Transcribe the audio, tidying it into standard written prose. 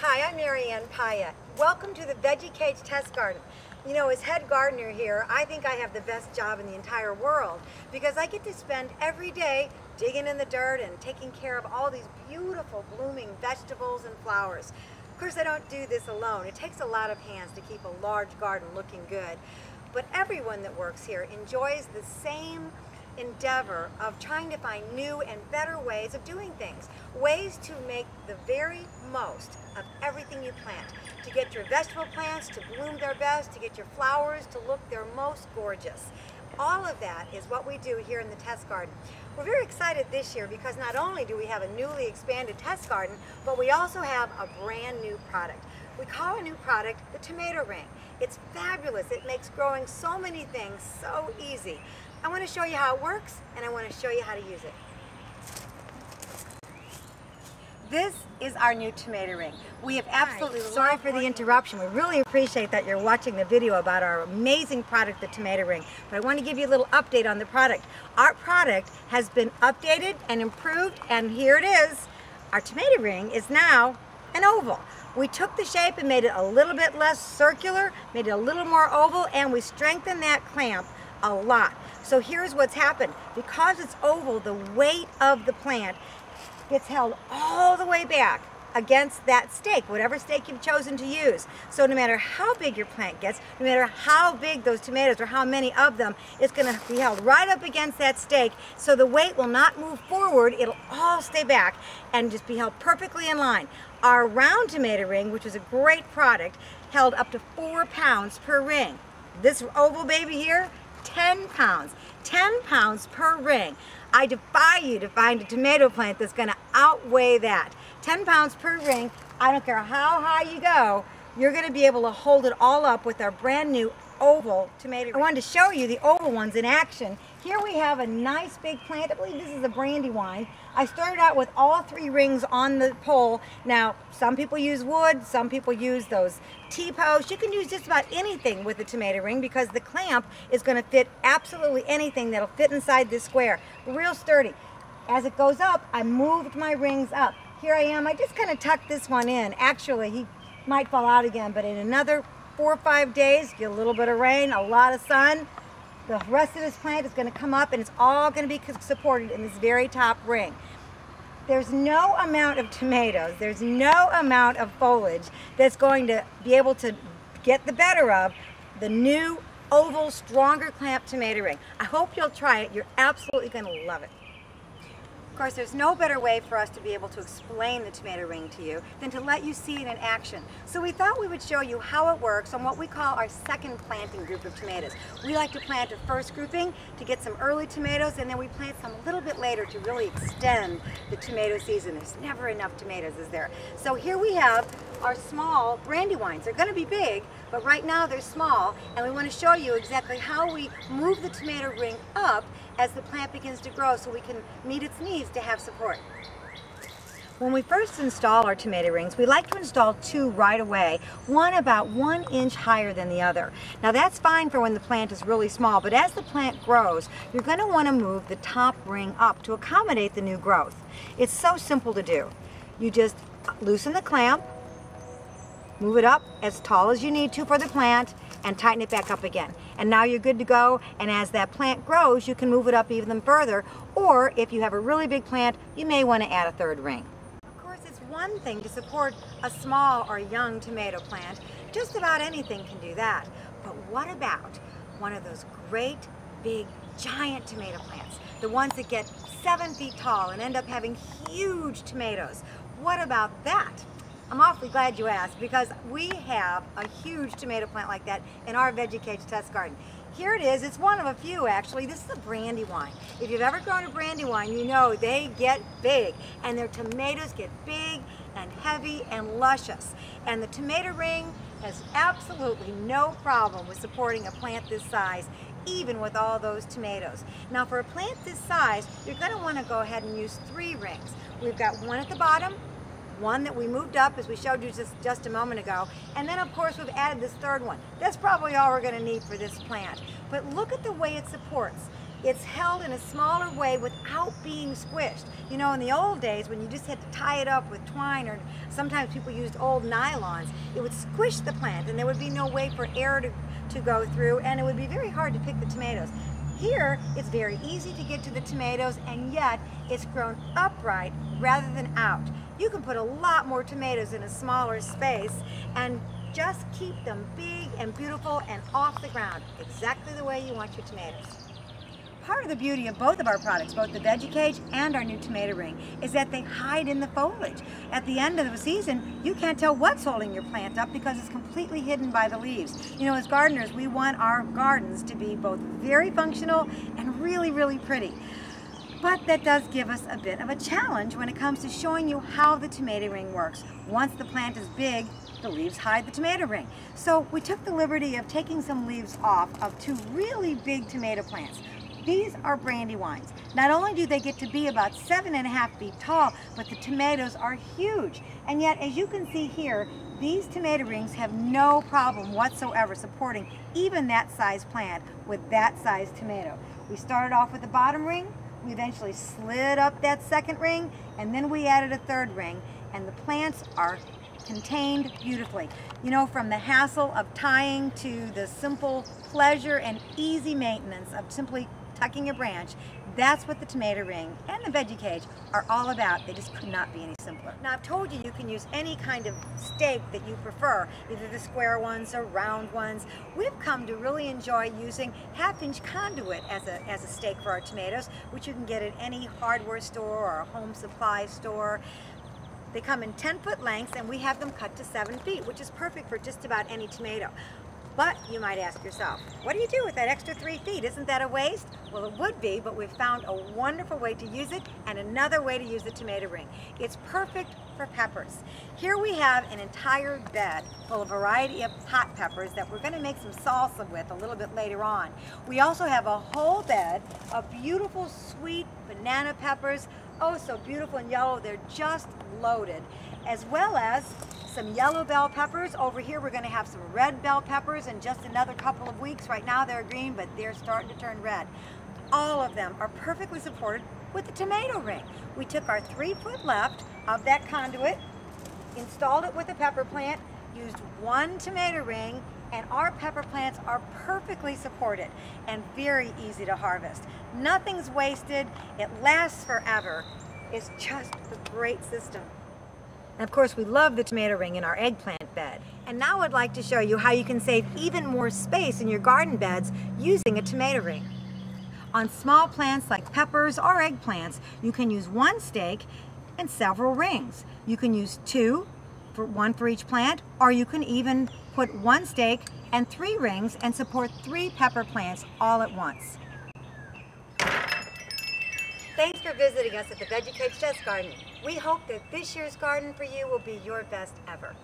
Hi, I'm Marianne Paya. Welcome to the Veggie Cage Test Garden. You know, as head gardener here, I think I have the best job in the entire world because I get to spend every day digging in the dirt and taking care of all these beautiful blooming vegetables and flowers. Of course, I don't do this alone. It takes a lot of hands to keep a large garden looking good. But everyone that works here enjoys the same endeavor of trying to find new and better ways of doing things. Ways to make the very most of everything you plant. To get your vegetable plants to bloom their best, to get your flowers to look their most gorgeous. All of that is what we do here in the test garden. We're very excited this year because not only do we have a newly expanded test garden, but we also have a brand new product. We call our new product the tomato ring. It's fabulous. It makes growing so many things so easy. I want to show you how it works, and I want to show you how to use it. This is our new tomato ring. We have absolutely, sorry for the interruption. We really appreciate that you're watching the video about our amazing product, the tomato ring. But I want to give you a little update on the product. Our product has been updated and improved, and here it is. Our tomato ring is now an oval. We took the shape and made it a little bit less circular, made it a little more oval, and we strengthened that clamp a lot. So here's what's happened. Because it's oval, the weight of the plant gets held all the way back against that stake, whatever stake you've chosen to use. So no matter how big your plant gets, no matter how big those tomatoes or how many of them, it's going to be held right up against that stake, so the weight will not move forward, it'll all stay back and just be held perfectly in line. Our round tomato ring, which is a great product, held up to 4 pounds per ring. This oval baby here, 10 pounds. 10 pounds per ring. I defy you to find a tomato plant that's going to outweigh that. 10 pounds per ring. I don't care how high you go, you're going to be able to hold it all up with our brand new oval tomato ring. I wanted to show you the oval ones in action. Here we have a nice big plant. I believe this is a brandywine. I started out with all 3 rings on the pole. Now, some people use wood, some people use those T-posts. You can use just about anything with a tomato ring because the clamp is going to fit absolutely anything that'll fit inside this square. Real sturdy. As it goes up, I moved my rings up. Here I am. I just kind of tucked this one in. Actually, he might fall out again, but in another 4 or 5 days, get a little bit of rain, a lot of sun, the rest of this plant is going to come up and it's all going to be supported in this very top ring. There's no amount of tomatoes, there's no amount of foliage that's going to be able to get the better of the new oval, stronger clamp tomato ring. I hope you'll try it. You're absolutely going to love it. Of course, there's no better way for us to be able to explain the tomato ring to you than to let you see it in action. So we thought we would show you how it works on what we call our second planting group of tomatoes. We like to plant a first grouping to get some early tomatoes, and then we plant some a little bit later to really extend the tomato season. There's never enough tomatoes, is there? So here we have our small brandywines. They're going to be big, but right now they're small, and we want to show you exactly how we move the tomato ring up as the plant begins to grow so we can meet its needs to have support. When we first install our tomato rings, we like to install 2 right away, one about 1 inch higher than the other. Now that's fine for when the plant is really small, but as the plant grows, you're going to want to move the top ring up to accommodate the new growth. It's so simple to do. You just loosen the clamp, move it up as tall as you need to for the plant, and tighten it back up again. And now you're good to go, and as that plant grows, you can move it up even further, or if you have a really big plant, you may want to add a 3rd ring. Of course, it's one thing to support a small or young tomato plant. Just about anything can do that. But what about one of those great, big, giant tomato plants? The ones that get 7 feet tall and end up having huge tomatoes. What about that? I'm awfully glad you asked because we have a huge tomato plant like that in our Veggie Cage test garden. Here it is. It's one of a few actually. This is a brandywine. If you've ever grown a brandywine, you know they get big and their tomatoes get big and heavy and luscious. And the tomato ring has absolutely no problem with supporting a plant this size, even with all those tomatoes. Now for a plant this size, you're going to want to go ahead and use 3 rings. We've got one at the bottom, one that we moved up as we showed you just a moment ago, and then of course we've added this 3rd one. That's probably all we're going to need for this plant. But look at the way it supports. It's held in a smaller way without being squished. You know, in the old days when you just had to tie it up with twine, or sometimes people used old nylons, it would squish the plant and there would be no way for air to go through, and it would be very hard to pick the tomatoes. Here, it's very easy to get to the tomatoes, and yet it's grown upright rather than out. You can put a lot more tomatoes in a smaller space and just keep them big and beautiful and off the ground, exactly the way you want your tomatoes. Part of the beauty of both of our products, both the Veggie Cage and our new tomato ring, is that they hide in the foliage. At the end of the season, you can't tell what's holding your plant up because it's completely hidden by the leaves. You know, as gardeners, we want our gardens to be both very functional and really, really pretty. But that does give us a bit of a challenge when it comes to showing you how the tomato ring works. Once the plant is big, the leaves hide the tomato ring. So we took the liberty of taking some leaves off of two really big tomato plants. These are brandywines. Not only do they get to be about 7.5 feet tall, but the tomatoes are huge. And yet, as you can see here, these tomato rings have no problem whatsoever supporting even that size plant with that size tomato. We started off with the bottom ring, we eventually slid up that second ring, and then we added a third ring, and the plants are contained beautifully. You know, from the hassle of tying to the simple pleasure and easy maintenance of simply tucking a branch, that's what the tomato ring and the Veggie Cage are all about. They just could not be any simpler. Now, I've told you you can use any kind of stake that you prefer, either the square ones or round ones. We've come to really enjoy using 1/2-inch conduit as a stake for our tomatoes, which you can get at any hardware store or a home supply store. They come in 10-foot lengths, and we have them cut to 7 feet, which is perfect for just about any tomato. But you might ask yourself, what do you do with that extra 3 feet? Isn't that a waste? Well, it would be, but we've found a wonderful way to use it and another way to use the tomato ring. It's perfect for peppers. Here we have an entire bed full of a variety of hot peppers that we're going to make some salsa with a little bit later on. We also have a whole bed of beautiful sweet banana peppers. Oh, so beautiful and yellow. They're just loaded. As well as some yellow bell peppers. Over here we're going to have some red bell peppers in just another couple of weeks. Right now they're green, but they're starting to turn red. All of them are perfectly supported with the tomato ring. We took our 3-foot left of that conduit, installed it with a pepper plant, used one tomato ring, and our pepper plants are perfectly supported and very easy to harvest. Nothing's wasted. It lasts forever. It's just a great system. And of course, we love the tomato ring in our eggplant bed. And now I'd like to show you how you can save even more space in your garden beds using a tomato ring. On small plants like peppers or eggplants, you can use one stake and several rings. You can use two, one for each plant, or you can even put one stake and 3 rings and support 3 pepper plants all at once. Thanks for visiting us at the Veggie Cage Test Garden. We hope that this year's garden for you will be your best ever.